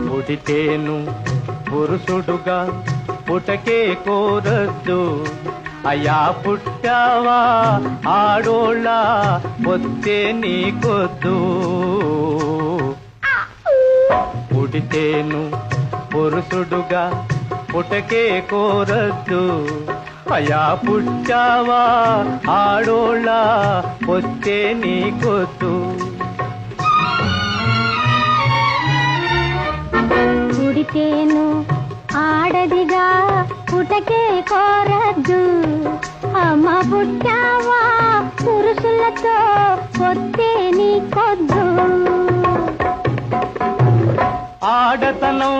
పుడితేను పురుషుడుగా పుటకే కోరద్దు, అయ్యా పుట్టావా ఆడోళ్ళ పొత్తే నీకొద్దు. పుడితేను పురుషుడుగా పుటకే కోరద్దు, అయ్యా పుట్టావా ఆడోళ్ళ పొత్తే నీకొద్దు. పుడితేను ఆడదిగా పుటకే కోరద్దు, అమ్మ పుట్టావా పురుషులతో పొత్తే నీకొద్దు. ఆడతనం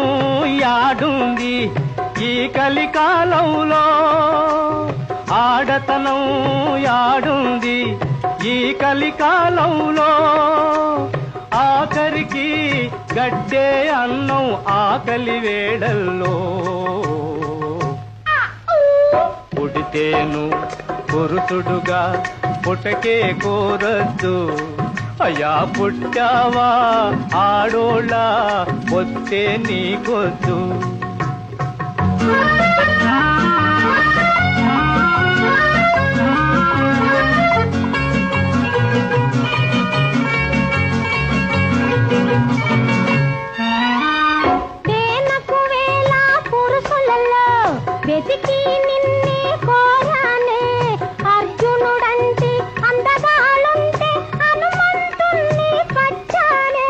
యాడుంది ఈ కలికాలంలో, ఆడతనం యాడుంది ఈ కలికాలంలో. ఆఖరికి గడ్డే అన్నం ఆకలి వేళల్లో. పుడితేను పురుషుడుగా పుటకే కోరద్దు, అయ్యా పుట్టావా ఆడోళ్ళ పొత్తే నీకొద్దు. వెతికి నిన్నే కోరానే, అర్జునుడంటే అందగాలుంటే హనుమంతుణ్ణి పచ్చానే.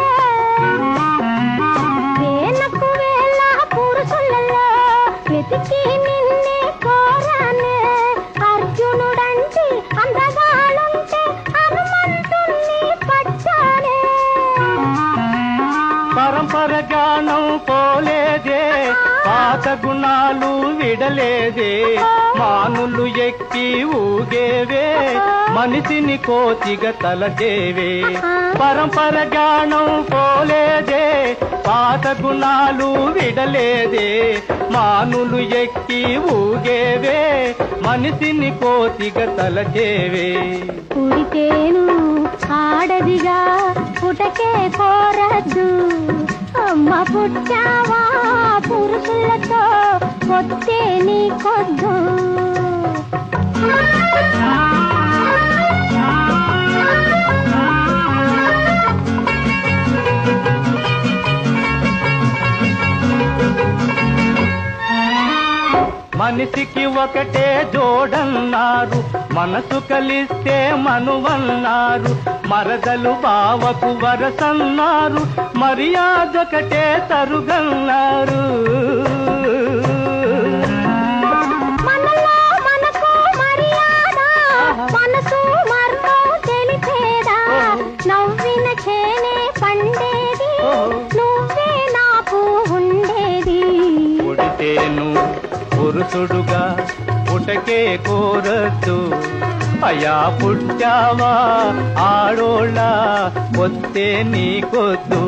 వేలకు వేల పురుషులలో వెతికి నిన్నే కోరానే, అర్జునుడంటే అందగాలుంటే హనుమంతుణ్ణి పచ్చానే. పరంపర జ్ఞానం పోలేదే, పాత గుణాలు విడలేదే, మానులు ఎక్కి ఊగేవే, మనిషిని కోతిగా తలచేవే. పరంపర జ్ఞానం పోలేదే, పాత గుణాలు విడలేదే, మానులు ఎక్కి ఊగేవే, మనిషిని కోతిగా తలచేవే. పుడితేను ఆడదిగా పుటకే కోరద్దు, అమ్మ పుట్టావా పురుషులతో పొత్తే నీకొద్దు. మనిషికి ఒకటే జోడన్నారు, మనసు కలిస్తే మనువన్నారు. మరదలు బావకు వరసన్నారు, మర్యాదొకటే తరుగన్నారు. మనలో మనకు మర్యాద, మనసు మర్మం తెలిపేదా, నవ్విన చేనే పండేది, నువ్వే నాకు ఉండేది. పుడితేను పురుషుడుగా పుటకే కోరద్దు, అయ్యా పుట్టావా ఆడోళ్ళ పొత్తే నీకొద్దు.